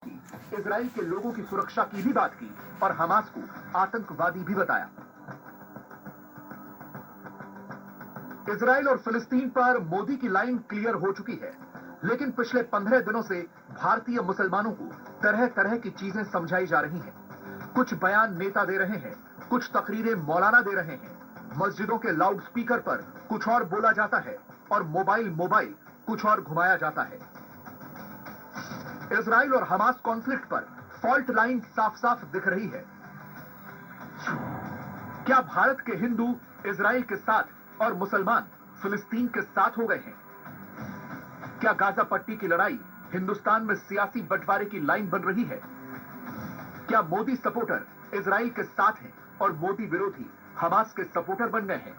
Israel के लोगों की सुरक्षा की भी बात की और हमास को आतंकवादी भी बताया। इजराइल और फिलिस्तीन पर मोदी की लाइन क्लियर हो चुकी है, लेकिन पिछले 15 दिनों से भारतीय मुसलमानों को तरह तरह की चीजें समझाई जा रही हैं। कुछ बयान नेता दे रहे हैं, कुछ तकरीरें मौलाना दे रहे हैं, मस्जिदों के लाउड स्पीकर पर कुछ और बोला जाता है और मोबाइल कुछ और घुमाया जाता है। इजराइल और हमास कॉन्फ्लिक्ट पर फॉल्ट लाइन साफ साफ दिख रही है। क्या भारत के हिंदू इजराइल के साथ और मुसलमान फिलिस्तीन के साथ हो गए हैं? क्या गाजा पट्टी की लड़ाई हिंदुस्तान में सियासी बंटवारे की लाइन बन रही है? क्या मोदी सपोर्टर इजराइल के साथ हैं और मोदी विरोधी हमास के सपोर्टर बन गए हैं?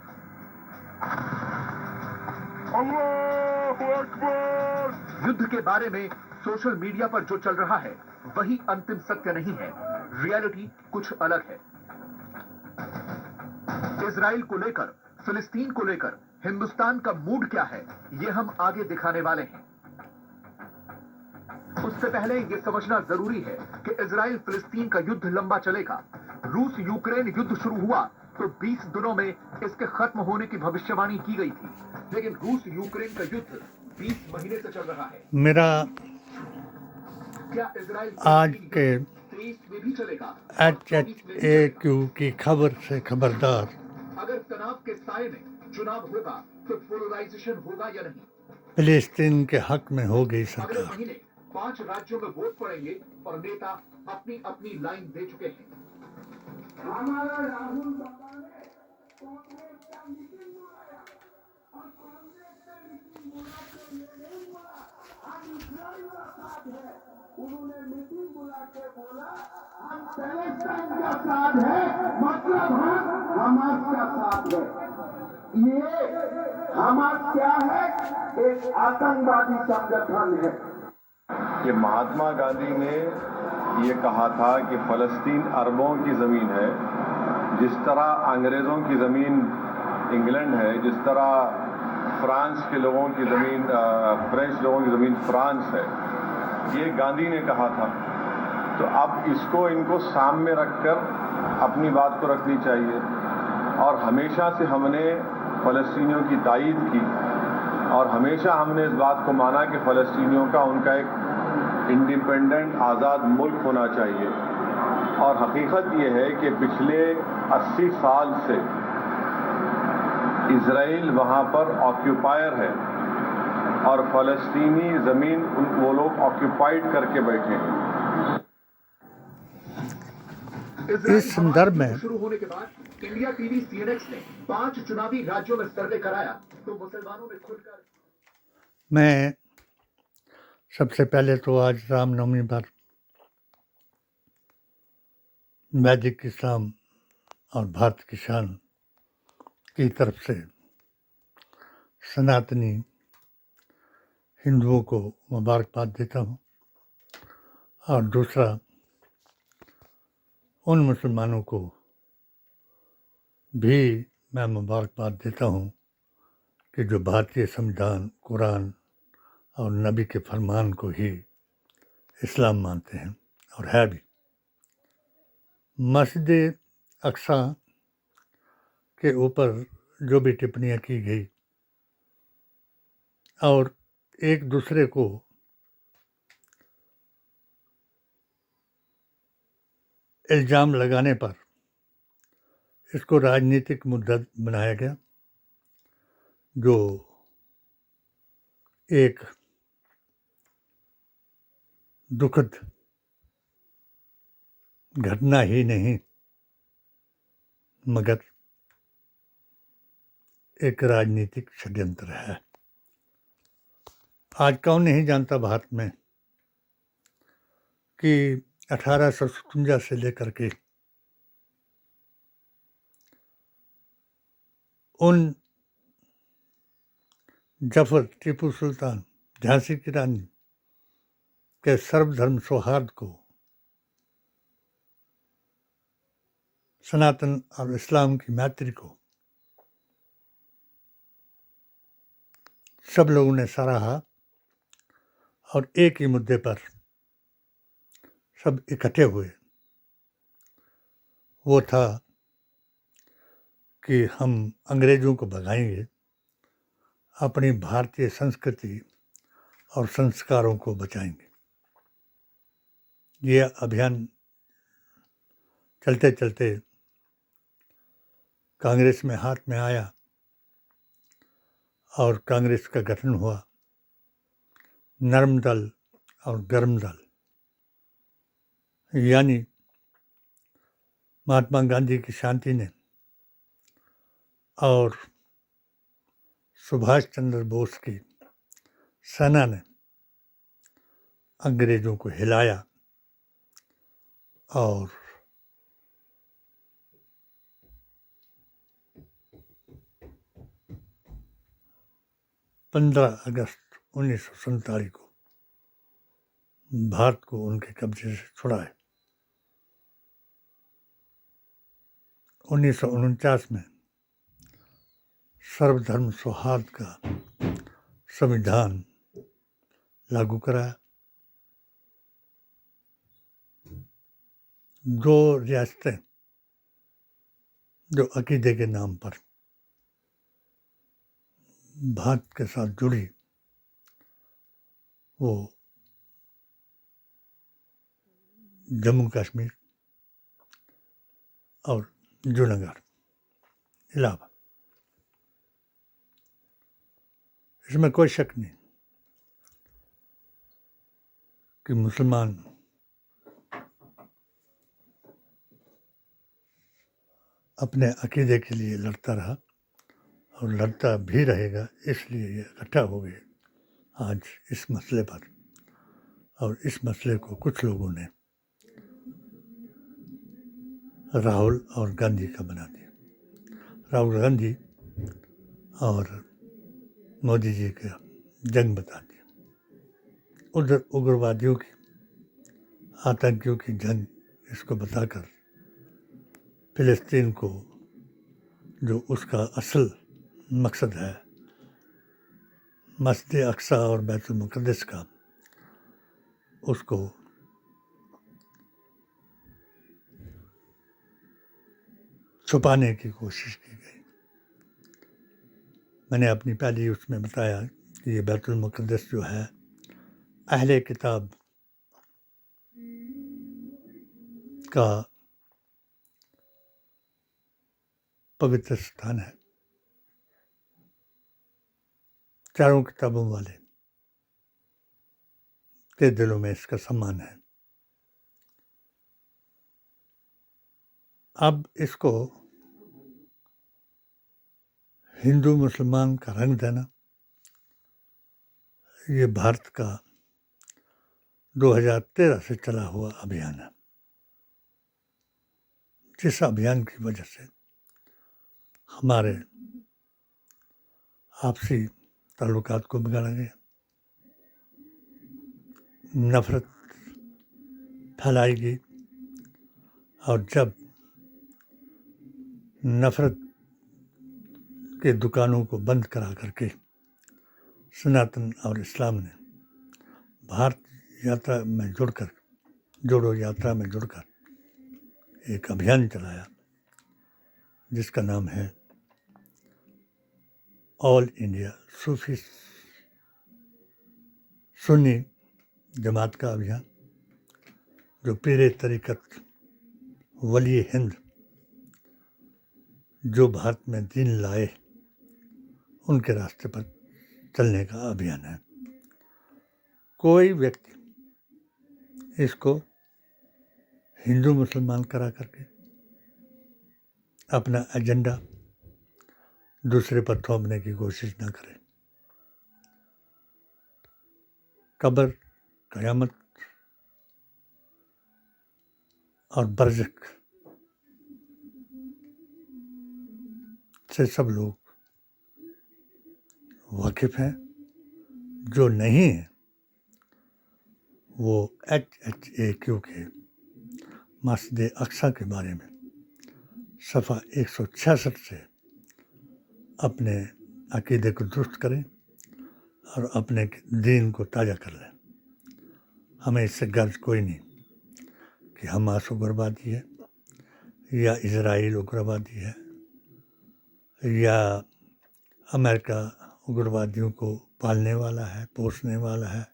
अल्लाहू अकबर! युद्ध के बारे में सोशल मीडिया पर जो चल रहा है वही अंतिम सत्य नहीं है। रियलिटी कुछ अलग है। इजराइल को लेकर, फिलिस्तीन को लेकर हिंदुस्तान का मूड क्या है, ये हम आगे दिखाने वाले हैं। उससे पहले यह समझना जरूरी है कि इजराइल फिलिस्तीन का युद्ध लंबा चलेगा। रूस यूक्रेन युद्ध शुरू हुआ तो 20 दिनों में इसके खत्म होने की भविष्यवाणी की गई थी, लेकिन रूस यूक्रेन का युद्ध 20 महीने से चल रहा है। मेरा क्या इजराइल आज के 23 में भी चलेगा? HHAQ की खबर से खबरदार। अगर तनाव के साए में चुनाव होगा तो पोलराइजेशन होगा या नहीं? फिलिस्तीन के हक में हो गई अगले सरकार। महीने 5 राज्यों में वोट पड़ेंगे और नेता अपनी अपनी लाइन दे चुके हैं। हमारा राहुल बाबा ने कांग्रेस का मीटिंग बुलाया और कांग्रेस का मीटिंग बुला के ये नहीं बोला हम इजराइल का साथ है। उन्होंने मीटिंग बुला के बोला हम पैलेस्टाइन का साथ है, मतलब हम हमास का साथ है। ये हमास क्या है? एक आतंकवादी संगठन है। कि महात्मा गांधी ने ये कहा था कि फ़लस्तीन अरबों की ज़मीन है, जिस तरह अंग्रेज़ों की ज़मीन इंग्लैंड है, जिस तरह फ्रांस के लोगों की ज़मीन फ्रेंच लोगों की ज़मीन फ्रांस है, ये गांधी ने कहा था। तो अब इसको इनको सामने रखकर अपनी बात को रखनी चाहिए। और हमेशा से हमने फ़लस्तीनियों की तायीद की और हमेशा हमने इस बात को माना कि फ़लस्तीनियों का उनका एक इंडिपेंडेंट आज़ाद मुल्क होना चाहिए। और हकीकत ये है कि पिछले 80 साल से इजराइल वहाँ पर ऑक्यूपायर है और फ़लस्तीनी ज़मीन वो लोग ऑक्यूपाइड करके बैठे हैं। इस संदर्भ में शुरू होने के बाद इंडिया टीवी सीएनएक्स ने 5 चुनावी राज्यों में सर्वे कराया तो मुसलमानों ने खुलकर। मैं सबसे पहले तो आज रामनवमी पर वैदिक इस्लाम और भारत की शान की तरफ से सनातनी हिंदुओं को मुबारकबाद देता हूँ और दूसरा उन मुसलमानों को भी मैं मुबारकबाद देता हूँ कि जो भारतीय संविधान, कुरान और नबी के फरमान को ही इस्लाम मानते हैं और है भी। मस्जिद अक्सा के ऊपर जो भी टिप्पणियाँ की गई और एक दूसरे को इल्ज़ाम लगाने पर इसको राजनीतिक मुद्दा बनाया गया, जो एक दुखद घटना ही नहीं मगर एक राजनीतिक षड्यंत्र है। आज कौन नहीं जानता भारत में कि 1857 से लेकर के उन जफर, टीपू सुल्तान, झांसी की रानी के सर्वधर्म सौहार्द को, सनातन और इस्लाम की मैत्री को सब लोगों ने सराहा और एक ही मुद्दे पर सब इकट्ठे हुए वो था कि हम अंग्रेज़ों को भगाएंगे, अपनी भारतीय संस्कृति और संस्कारों को बचाएंगे। ये अभियान चलते चलते कांग्रेस में हाथ में आया और कांग्रेस का गठन हुआ। नरम दल और गर्म दल, यानी महात्मा गांधी की शांति ने और सुभाष चंद्र बोस की सेना ने अंग्रेज़ों को हिलाया और 15 अगस्त 1947 को भारत को उनके कब्जे से छुड़ाए। 1949 में सर्वधर्म सौहार्द का संविधान लागू कराया। 2 रियासतें जो अकीदे के नाम पर भारत के साथ जुड़ी, वो जम्मू कश्मीर और जूनागढ़, इलाहाबाद। इसमें कोई शक नहीं कि मुसलमान अपने अकीदे के लिए लड़ता रहा और लड़ता भी रहेगा, इसलिए ये इकट्ठा हो गए आज इस मसले पर। और इस मसले को कुछ लोगों ने राहुल और गांधी का बना दिया। राहुल गांधी और मोदी जी का जंग बता दिया। उधर उग्रवादियों की, आतंकियों की जंग इसको बताकर फिलिस्तीन को, जो उसका असल मकसद है मस्जिद अक्सा और बैतुल मुक़द्दस का, उसको छुपाने की कोशिश की गई। मैंने अपनी पहली उसमें बताया कि ये बैतुल मुक़द्दस जो है अहले किताब का पवित्र स्थान है। चारों किताबों वाले के दिलों में इसका सम्मान है। अब इसको हिंदू मुसलमान का रंग देना, ये भारत का 2013 से चला हुआ अभियान है, जिस अभियान की वजह से हमारे आपसी ताल्लुकात को बिगाड़ा गया, नफरत फैलाई गई। और जब नफरत के दुकानों को बंद करा करके सनातन और इस्लाम ने भारत यात्रा में जुड़कर, जोड़ो यात्रा में जुड़कर एक अभियान चलाया जिसका नाम है ऑल इंडिया सूफी सुन्नी जमात का अभियान, जो पीरे तरीक़त वली हिंद जो भारत में दीन लाए, उनके रास्ते पर चलने का अभियान है। कोई व्यक्ति इसको हिंदू मुसलमान करा करके अपना एजेंडा दूसरे पर थोपने की कोशिश ना करे। कब्र, क़यामत और बरज़ख से सब लोग वाकिफ़ हैं। जो नहीं है वो HHAQ के मस्जिद अक्सा के बारे में सफ़ा 166 से अपने अक़ीदे को दुरुस्त करें और अपने दीन को ताज़ा कर लें। हमें इससे गर्ज कोई नहीं। कि हमास उग्रवादी है या इजराइल उग्रवादी है या अमेरिका उग्रवादियों को पालने वाला है, पोसने वाला है,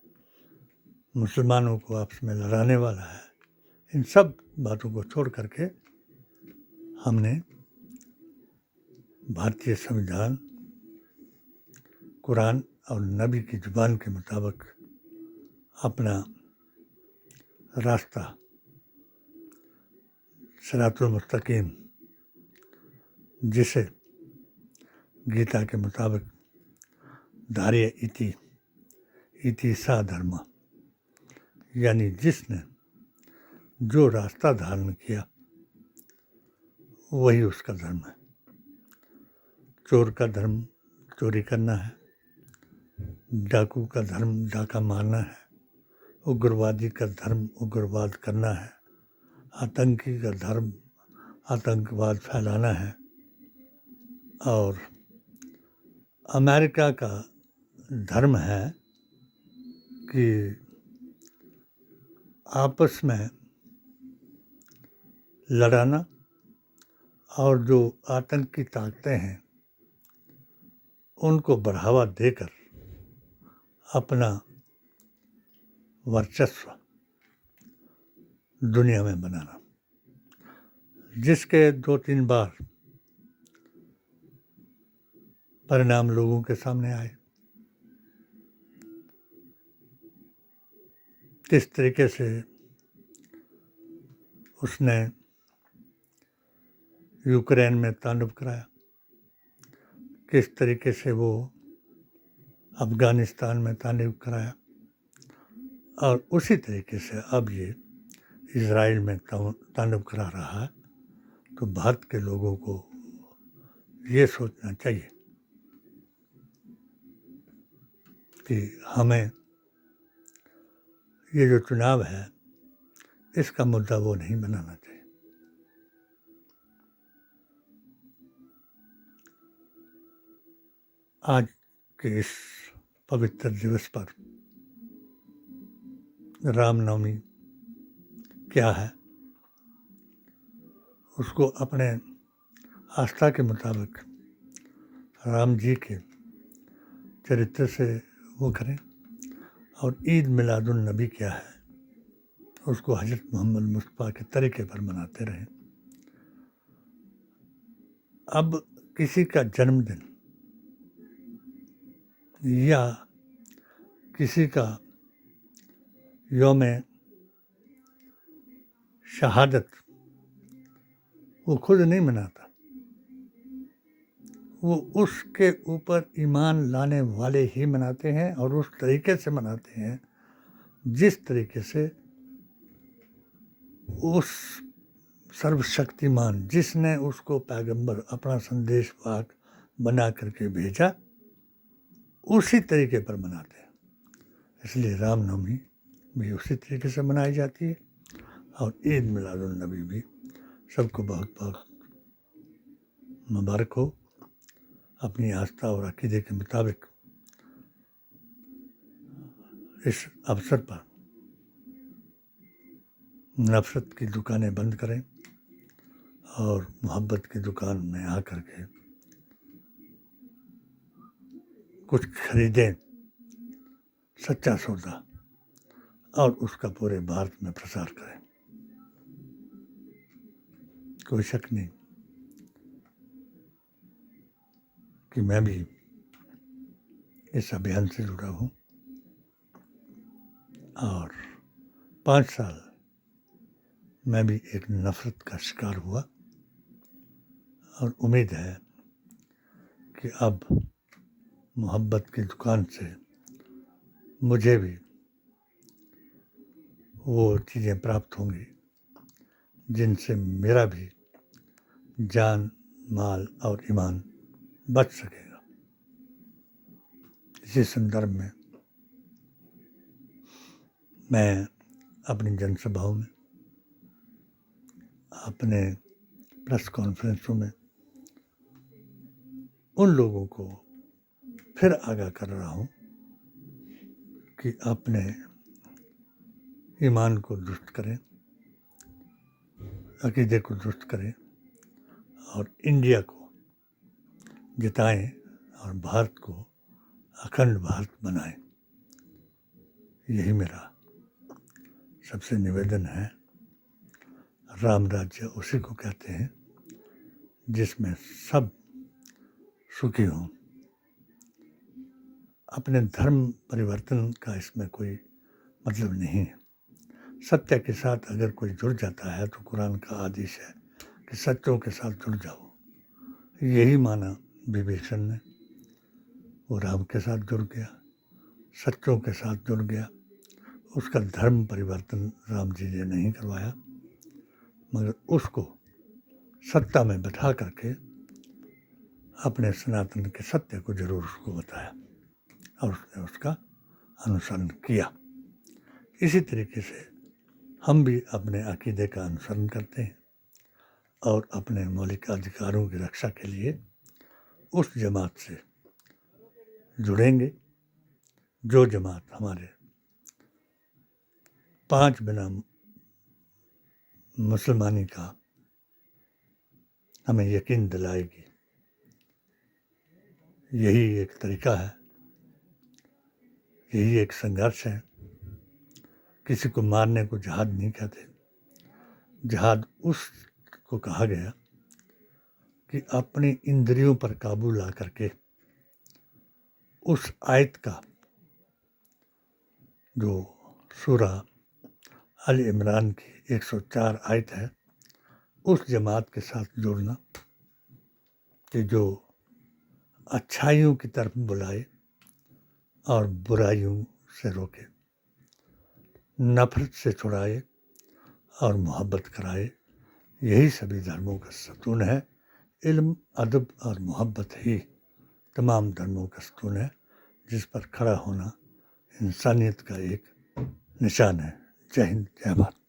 मुसलमानों को आपस में लड़ाने वाला है। इन सब बातों को छोड़ करके हमने भारतीय संविधान, कुरान और नबी की ज़ुबान के मुताबिक अपना रास्ता सिरातुल मुस्तकीम, जिसे गीता के मुताबिक धार्य इति इति सा धर्म, यानी जिसने जो रास्ता धारण किया वही उसका धर्म है। चोर का धर्म चोरी करना है, डाकू का धर्म डाका मारना है, उग्रवादी का धर्म उग्रवाद करना है, आतंकी का धर्म आतंकवाद फैलाना है। और अमेरिका का धर्म है कि आपस में लड़ाना और जो आतंकी ताकतें हैं उनको बढ़ावा देकर अपना वर्चस्व दुनिया में बनाना, जिसके 2-3 बार परिणाम लोगों के सामने आए। किस तरीके से उसने यूक्रेन में तांडव कराया, किस तरीके से वो अफ़गानिस्तान में तांडव कराया, और उसी तरीके से अब ये इज़राइल में तांडव करा रहा है। तो भारत के लोगों को ये सोचना चाहिए कि हमें ये जो चुनाव है इसका मुद्दा वो नहीं बनाना चाहिए। आज के इस पवित्र दिवस पर रामनवमी क्या है उसको अपने आस्था के मुताबिक राम जी के चरित्र से वो करें, और ईद मिलादुन नबी क्या है उसको हज़रत मोहम्मद मुस्तफ़ा के तरीके पर मनाते रहें। अब किसी का जन्मदिन या किसी का यौम शहादत वो खुद नहीं मनाता, वो उसके ऊपर ईमान लाने वाले ही मनाते हैं, और उस तरीके से मनाते हैं जिस तरीके से उस सर्वशक्तिमान जिसने उसको पैगंबर अपना संदेशवाहक बना करके भेजा उसी तरीके पर मनाते हैं। इसलिए रामनवमी भी उसी तरीके से मनाई जाती है, और ईद मिलादुन नबी भी सबको बहुत बहुत मुबारक हो। अपनी आस्था और अकीदे के मुताबिक इस अवसर पर नफ़रत की दुकानें बंद करें और मोहब्बत की दुकान में आकर के कुछ खरीदें, सच्चा सौदा, और उसका पूरे भारत में प्रसार करें। कोई शक नहीं कि मैं भी इस अभियान से जुड़ा हूँ, और 5 साल मैं भी एक नफ़रत का शिकार हुआ, और उम्मीद है कि अब मोहब्बत की दुकान से मुझे भी वो चीज़ें प्राप्त होंगी जिनसे मेरा भी जान, माल और ईमान बच सकेगा। इसी संदर्भ में मैं अपनी जनसभाओं में, अपने प्रेस कॉन्फ्रेंसों में उन लोगों को फिर आगाह कर रहा हूँ कि अपने ईमान को दुरुस्त करें, अकीदे को दुरुस्त करें और इंडिया को जिताएं और भारत को अखंड भारत बनाएं। यही मेरा सबसे निवेदन है। राम राज्य उसी को कहते हैं जिसमें सब सुखी हों। अपने धर्म परिवर्तन का इसमें कोई मतलब नहीं है। सत्य के साथ अगर कोई जुड़ जाता है तो कुरान का आदेश है कि सच्चों के साथ जुड़ जाओ। यही माना विभीषण ने। वो राम के साथ जुड़ गया, सच्चों के साथ जुड़ गया। उसका धर्म परिवर्तन राम जी ने नहीं करवाया, मगर उसको सत्ता में बैठा करके अपने सनातन के सत्य को जरूर उसको बताया और उसने उसका अनुसरण किया। इसी तरीके से हम भी अपने अकीदे का अनुसरण करते हैं और अपने मौलिक अधिकारों की रक्षा के लिए उस जमात से जुड़ेंगे जो जमात हमारे 5 बिना मुसलमानी का हमें यकीन दिलाएगी। यही एक तरीका है, यही एक संघर्ष है। किसी को मारने को जिहाद नहीं कहते। जिहाद उसको कहा गया कि अपनी इंद्रियों पर काबू ला करके उस आयत का जो सूरा अल इमरान की 104 आयत है उस जमात के साथ जुड़ना कि जो अच्छाइयों की तरफ बुलाए और बुराइयों से रोके, नफरत से छुड़ाए और मोहब्बत कराए। यही सभी धर्मों का सतून है। इल्म, अदब और मोहब्बत ही तमाम धर्मों का सतून है, जिस पर खड़ा होना इंसानियत का एक निशान है। जय हिंद, जय भारत।